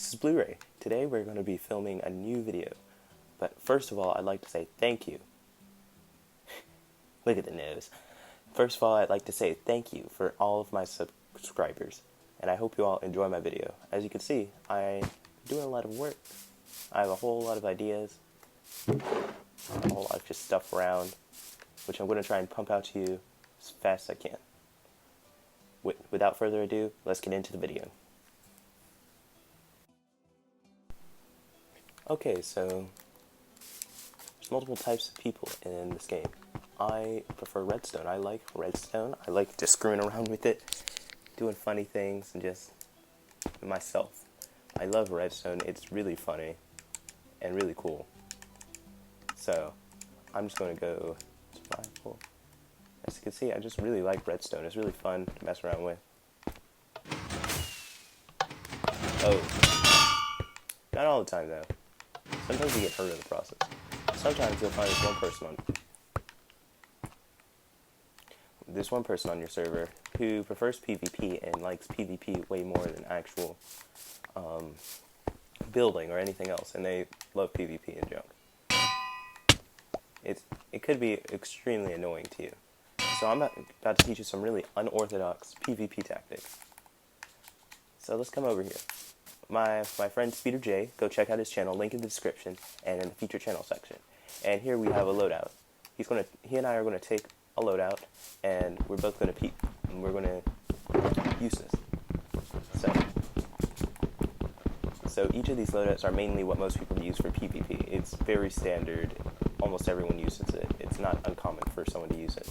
this is Blu-ray. Today we're going to be filming a new video. But first of all, I'd like to say thank you. Look at the nose. First of all, I'd like to say thank you for all of my subscribers. And I hope you all enjoy my video. As you can see, I'm doing a lot of work. I have a whole lot of ideas. A whole lot of just stuff around, which I'm going to try and pump out to you as fast as I can. Without further ado, let's get into the video. Okay, so there's multiple types of people in this game. I prefer redstone. I like redstone. I like just screwing around with it, doing funny things, and just myself. I love redstone. It's really funny and really cool. So I'm just going to go survival. As you can see, I just really like redstone. It's really fun to mess around with. Oh. Not all the time, though. Sometimes you get hurt in the process. Sometimes you'll find there's one person on your server who prefers PvP and likes PvP way more than actual building or anything else, and they love PvP and junk. It could be extremely annoying to you. So I'm about to teach you some really unorthodox PvP tactics. So let's come over here. My friend Speeder J, go check out his channel, link in the description and in the feature channel section. And here we have a loadout. He and I are gonna take a loadout, and we're both gonna peep, and we're gonna use this. So each of these loadouts are mainly what most people use for PvP. It's very standard. Almost everyone uses it. It's not uncommon for someone to use it.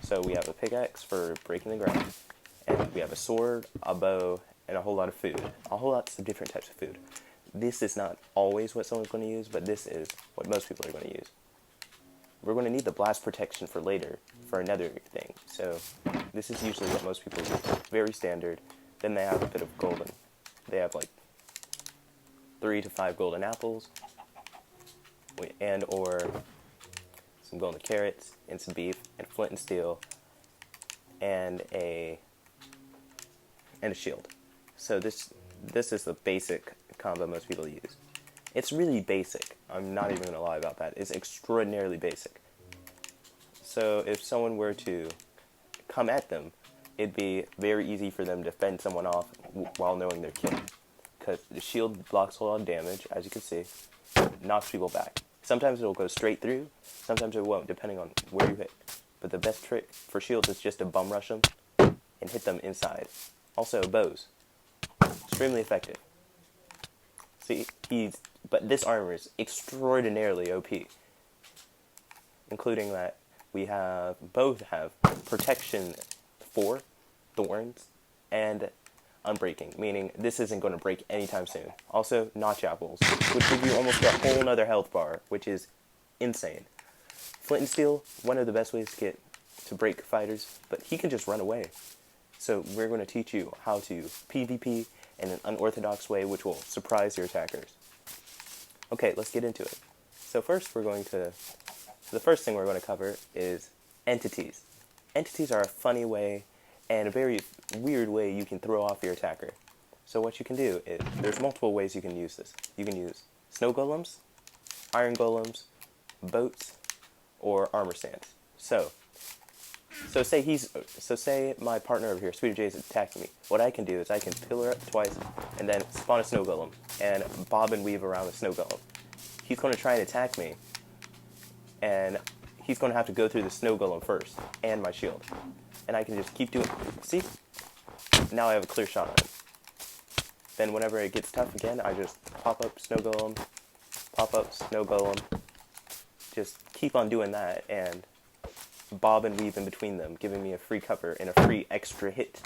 So we have a pickaxe for breaking the ground, and we have a sword, a bow, and a whole lot of food. A whole lot of different types of food. This is not always what someone's going to use, but this is what most people are going to use. We're going to need the blast protection for later, for another thing. So this is usually what most people use. Very standard. Then they have a bit of golden. They have like 3 to 5 golden apples, and or some golden carrots, and some beef, and flint and steel, and a shield. So this is the basic combo most people use. It's really basic. I'm not even going to lie about that. It's extraordinarily basic. So if someone were to come at them, it'd be very easy for them to fend someone off while knowing their kit. Because the shield blocks a lot of damage, as you can see, knocks people back. Sometimes it'll go straight through, sometimes it won't, depending on where you hit. But the best trick for shields is just to bum rush them and hit them inside. Also, bows. Extremely effective. See, but this armor is extraordinarily OP. Including that both have protection 4, thorns, and unbreaking, meaning this isn't going to break anytime soon. Also, notch apples, which give you almost a whole nother health bar, which is insane. Flint and steel, one of the best ways to break fighters, but he can just run away. So we're going to teach you how to PvP in an unorthodox way, which will surprise your attackers. Okay, let's get into it. So the first thing we're going to cover is entities. Entities are a funny way and a very weird way you can throw off your attacker. So what you can do is, there's multiple ways you can use this. You can use snow golems, iron golems, boats, or armor stands. So say my partner over here, Sweeter J, is attacking me. What I can do is I can pillar up twice and then spawn a snow golem and bob and weave around the snow golem. He's going to try and attack me, and he's going to have to go through the snow golem first and my shield. And I can just keep doing it. See? Now I have a clear shot on him. Then whenever it gets tough again, I just pop up snow golem, pop up snow golem. Just keep on doing that and bob and weave in between them, giving me a free cover and a free extra hit.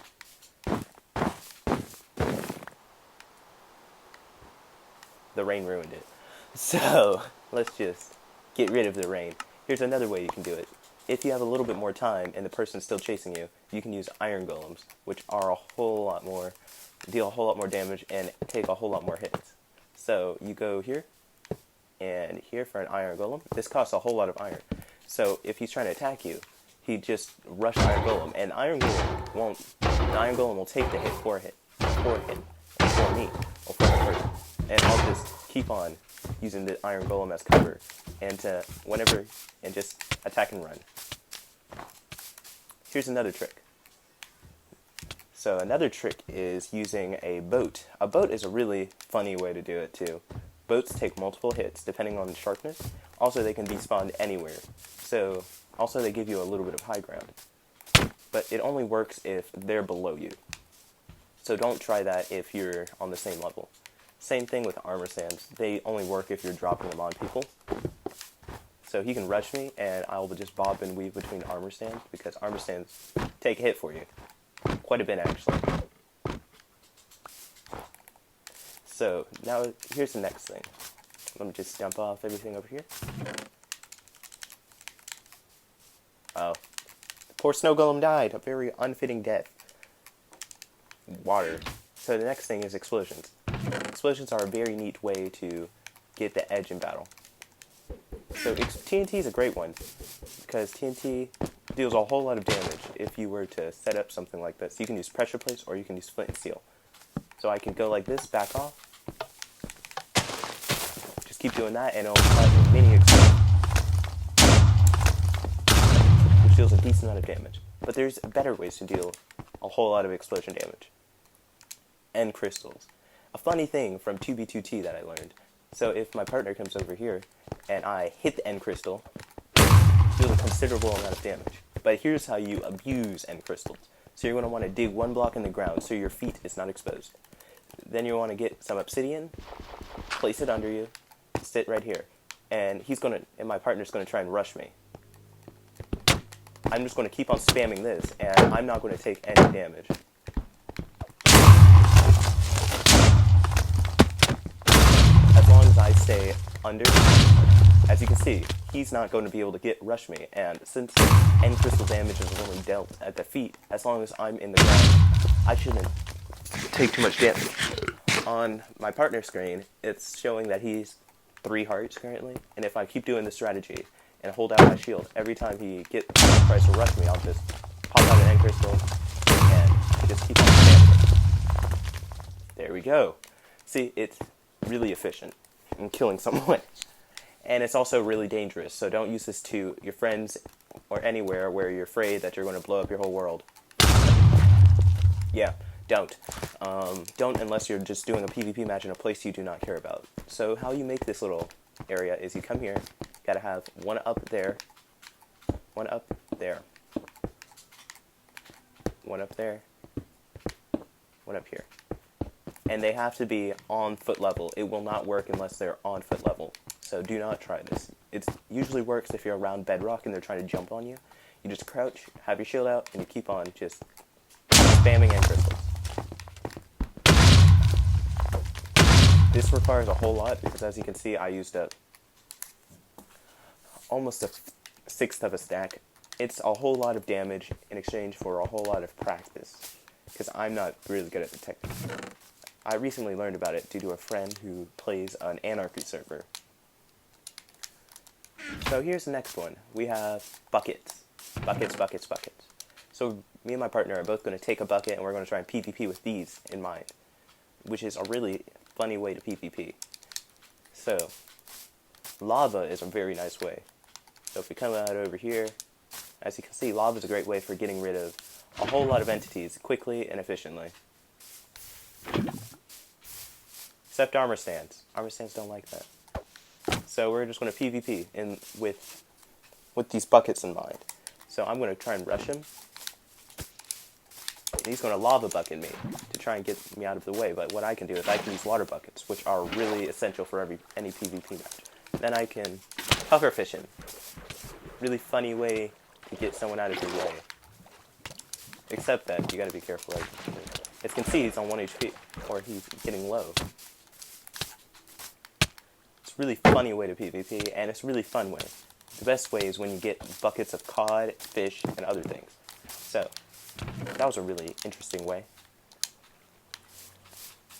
The rain ruined it. So, let's just get rid of the rain. Here's another way you can do it. If you have a little bit more time and the person's still chasing you, you can use iron golems, which are deal a whole lot more damage and take a whole lot more hits. So, you go here, and here for an iron golem. This costs a whole lot of iron. So if he's trying to attack you, he just rush Iron Golem, and the Iron Golem will take the hit for him, for me, or for the person. And I'll just keep on using the iron golem as cover, and and just attack and run. Here's another trick. So another trick is using a boat. A boat is a really funny way to do it too. Boats take multiple hits depending on the sharpness. Also, they can be spawned anywhere. So, also they give you a little bit of high ground. But it only works if they're below you. So don't try that if you're on the same level. Same thing with armor stands. They only work if you're dropping them on people. So he can rush me, and I will just bob and weave between armor stands, because armor stands take a hit for you. Quite a bit, actually. So, now here's the next thing. Let me just dump off everything over here. Oh. Poor snow golem died. A very unfitting death. Water. So the next thing is explosions. Explosions are a very neat way to get the edge in battle. So TNT is a great one, because TNT deals a whole lot of damage if you were to set up something like this. You can use pressure plates, or you can use flint and steel. So I can go like this, back off. Just keep doing that, and it'll cause a mini explosion, which deals a decent amount of damage. But there's better ways to deal a whole lot of explosion damage. End crystals. A funny thing from 2B2T that I learned. So if my partner comes over here, and I hit the end crystal, it deals a considerable amount of damage. But here's how you abuse end crystals. So you're going to want to dig one block in the ground so your feet is not exposed. Then you want to get some obsidian, place it under you, sit right here, and my partner's going to try and rush me. I'm just going to keep on spamming this, and I'm not going to take any damage. As long as I stay under, as you can see, he's not going to be able to rush me, and since end crystal damage is only dealt at the feet, as long as I'm in the ground, I shouldn't take too much damage. On my partner screen, it's showing that he's 3 hearts currently, and if I keep doing this strategy and hold out my shield, every time he tries to rush me, I'll just pop out an end crystal and just keep on spamming. There we go. See, it's really efficient in killing someone. And it's also really dangerous, so don't use this to your friends or anywhere where you're afraid that you're going to blow up your whole world. Yeah, don't. Don't unless you're just doing a PvP match in a place you do not care about. So how you make this little area is you come here, gotta have one up there, one up there, one up there, one up here. And they have to be on foot level. It will not work unless they're on foot level. So do not try this. It usually works if you're around bedrock and they're trying to jump on you. You just crouch, have your shield out, and you keep on just spamming end crystals. This requires a whole lot because, as you can see, I used up almost a sixth of a stack. It's a whole lot of damage in exchange for a whole lot of practice, because I'm not really good at the technique. I recently learned about it due to a friend who plays an anarchy server. So here's the next one. We have buckets. Buckets, buckets, buckets. So me and my partner are both going to take a bucket and we're going to try and PvP with these in mind, which is a really funny way to PvP. So lava is a very nice way. So if we come out over here, as you can see, lava is a great way for getting rid of a whole lot of entities quickly and efficiently. Except armor stands. Armor stands don't like that. So we're just going to PvP with these buckets in mind. So I'm going to try and rush him. And he's going to lava bucket me to try and get me out of the way. But what I can do is I can use water buckets, which are really essential for any PvP match. Then I can puffer fish him. Really funny way to get someone out of your way. Except that you got to be careful. As you can see, he's on 1 HP, or he's getting low. Really funny way to PvP, and it's a really fun way. The best way is when you get buckets of cod, fish, and other things. So, that was a really interesting way.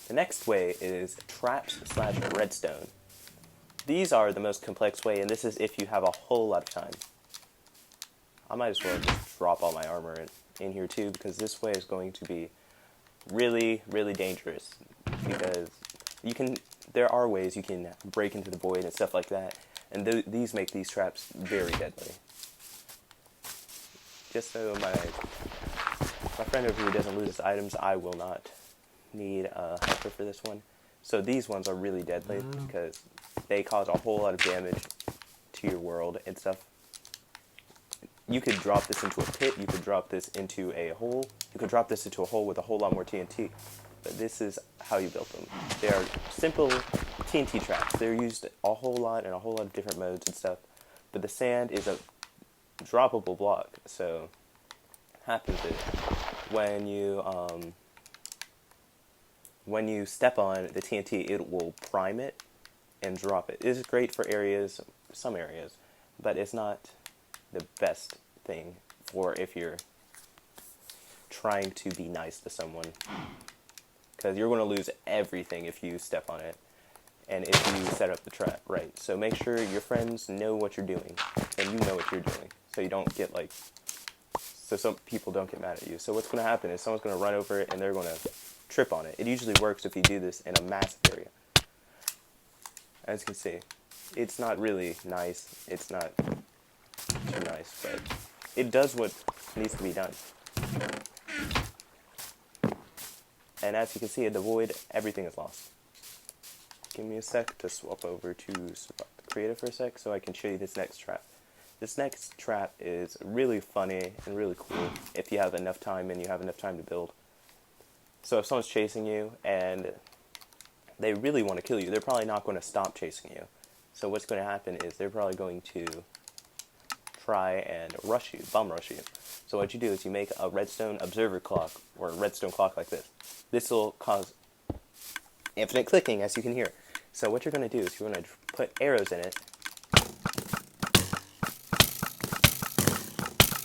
The next way is traps/redstone. These are the most complex way, and this is if you have a whole lot of time. I might as well just drop all my armor in here too, because this way is going to be really, really dangerous. because there are ways you can break into the void and stuff like that, and these make these traps very deadly. Just so my friend over here doesn't lose his items, I will not need a helper for this one. So these ones are really deadly because they cause a whole lot of damage to your world and stuff. You could drop this into a pit, you could drop this into a hole, you could drop this into a hole with a whole lot more TNT. But this is how you build them. They are simple TNT traps. They're used a whole lot in a whole lot of different modes and stuff. But the sand is a droppable block, so happens is when you step on the TNT, it will prime it and drop it. It is great for areas, some areas, but it's not the best thing for if you're trying to be nice to someone, because you're going to lose everything if you step on it and if you set up the trap right. So make sure your friends know what you're doing and you know what you're doing, so you don't get so some people don't get mad at you. So what's going to happen is someone's going to run over it and they're going to trip on it. It usually works if you do this in a massive area. As you can see, it's not really nice. It's not too nice, but it does what needs to be done. And as you can see in the void, everything is lost. Give me a sec to swap over to creative for a sec so I can show you this next trap. This next trap is really funny and really cool if you have enough time and you have enough time to build. So if someone's chasing you and they really want to kill you, they're probably not going to stop chasing you. So what's going to happen is they're probably going to try and rush you, bum rush you. So what you do is you make a redstone observer clock, or a redstone clock like this. This will cause infinite clicking, as you can hear. So what you're going to do is you're going to put arrows in it,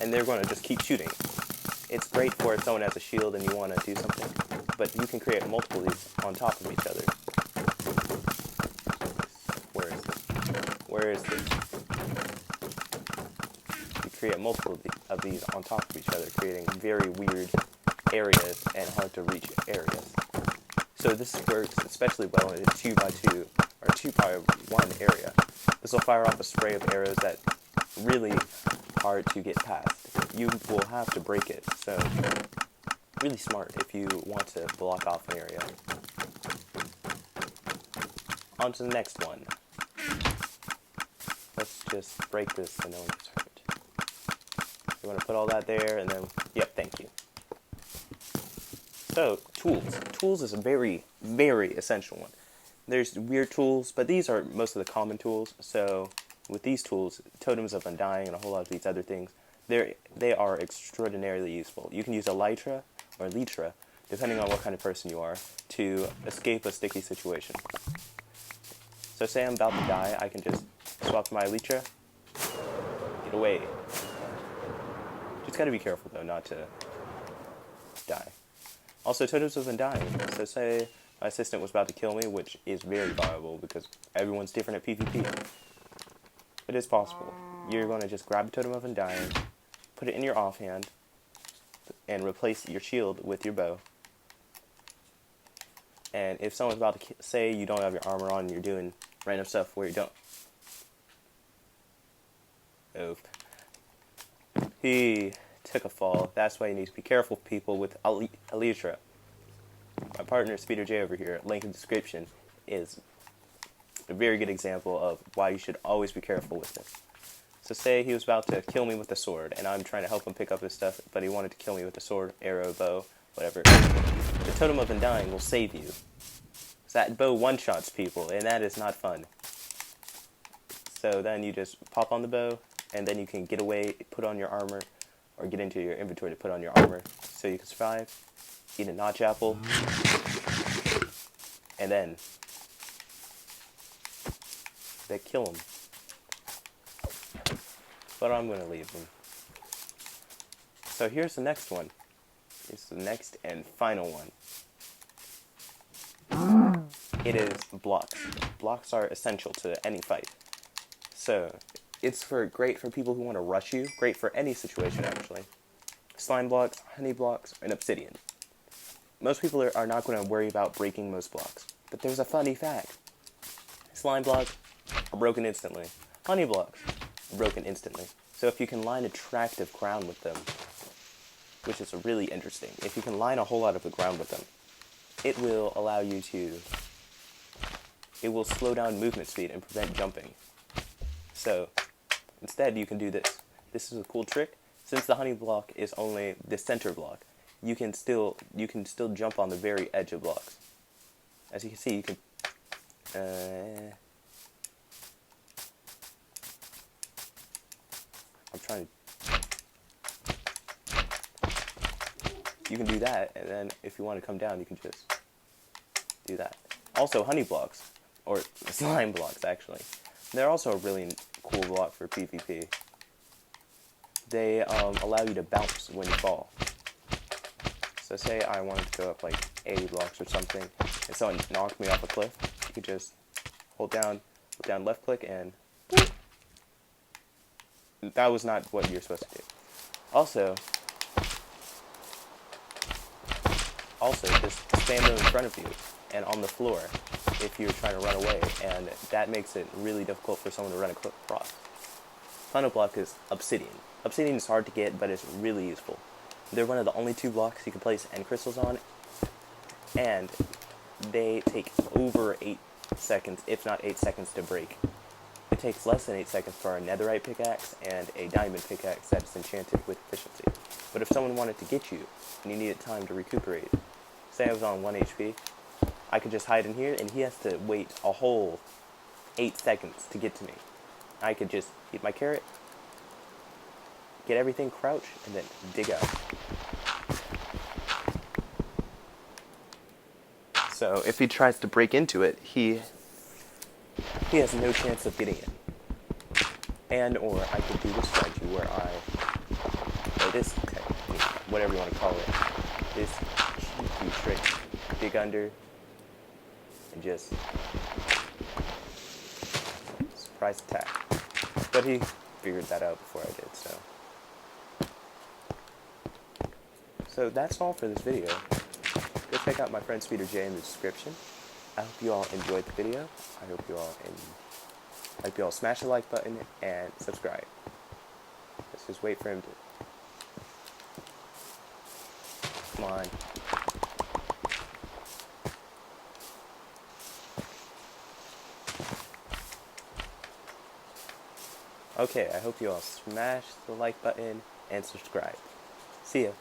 and they're going to just keep shooting. It's great for if someone has a shield and you want to do something, but you can create multiple of these on top of each other. Where is this? You create multiple of these on top of each other, creating very weird areas and hard to reach areas. So this works especially well in a 2x2 or 2x1 area. This will fire off a spray of arrows that really hard to get past. You will have to break it, so really smart if you want to block off an area. On to the next one. Let's just break this so no one gets hurt. You want to put all that there, and then, yep, thank you. So, tools. Tools is a very, very essential one. There's weird tools, but these are most of the common tools. So, with these tools, totems of undying and a whole lot of these other things, they are extraordinarily useful. You can use elytra or lytra, depending on what kind of person you are, to escape a sticky situation. So say I'm about to die, I can just swap to my elytra, get away. Just gotta be careful though, not to die. Also, totems of undying. So say my assistant was about to kill me, which is very viable because everyone's different at PvP. It is possible. You're going to just grab a totem of undying, put it in your offhand, and replace your shield with your bow. And if someone's about to say you don't have your armor on and you're doing random stuff where you don't. Oh. He took a fall. That's why you need to be careful, people, with elytra. My partner, Speeder J over here, link in the description, is a very good example of why you should always be careful with this. So say he was about to kill me with a sword, and I'm trying to help him pick up his stuff, but he wanted to kill me with a sword, arrow, bow, whatever. The Totem of Undying will save you. So that bow one-shots people, and that is not fun. So then you just pop on the bow, and then you can get away, put on your armor, or get into your inventory to put on your armor, so you can survive, eat a notch apple, and then they kill him. But I'm going to leave them. So here's the next one. It's the next and final one. It is blocks. Blocks are essential to any fight. So it's great for people who want to rush you. Great for any situation, actually. Slime blocks, honey blocks, and obsidian. most people are not going to worry about breaking most blocks. But there's a funny fact. Slime blocks are broken instantly. Honey blocks are broken instantly. So if you can line a tract of ground with them, which is really interesting, if you can line a whole lot of the ground with them, it will allow you to, it will slow down movement speed and prevent jumping. So instead you can do this. This is a cool trick. Since the honey block is only the center block, you can still jump on the very edge of blocks. As you can see, you can you can do that, and then if you want to come down, you can just do that. Also, honey blocks, or slime blocks actually, they're also a really cool block for PvP. They allow you to bounce when you fall. So say I wanted to go up like 80 blocks or something, and someone knocked me off a cliff, you could just hold down left click, and that was not what you're supposed to do. Also, just spam them in front of you and on the floor if you're trying to run away, and that makes it really difficult for someone to run across. Final block is obsidian. Obsidian is hard to get, but it's really useful. They're one of the only 2 blocks you can place end crystals on, and they take over 8 seconds, if not 8 seconds, to break. It takes less than 8 seconds for a netherite pickaxe and a diamond pickaxe that is enchanted with efficiency. But if someone wanted to get you, and you needed time to recuperate, say I was on 1 HP, I could just hide in here, and he has to wait a whole 8 seconds to get to me. I could just eat my carrot, get everything, crouch, and then dig out. So if he tries to break into it, he has no chance of getting it. And or I could do this strategy where or this technique, whatever you want to call it, this cheeky trick, dig under, and just surprise attack. But he figured that out before I did, so. So that's all for this video. Go check out my friend Speeder J in the description. I hope you all enjoyed the video. I hope you all smash the like button and subscribe. Let's just wait for him to. Come on. Okay, I hope you all smash the like button and subscribe. See ya.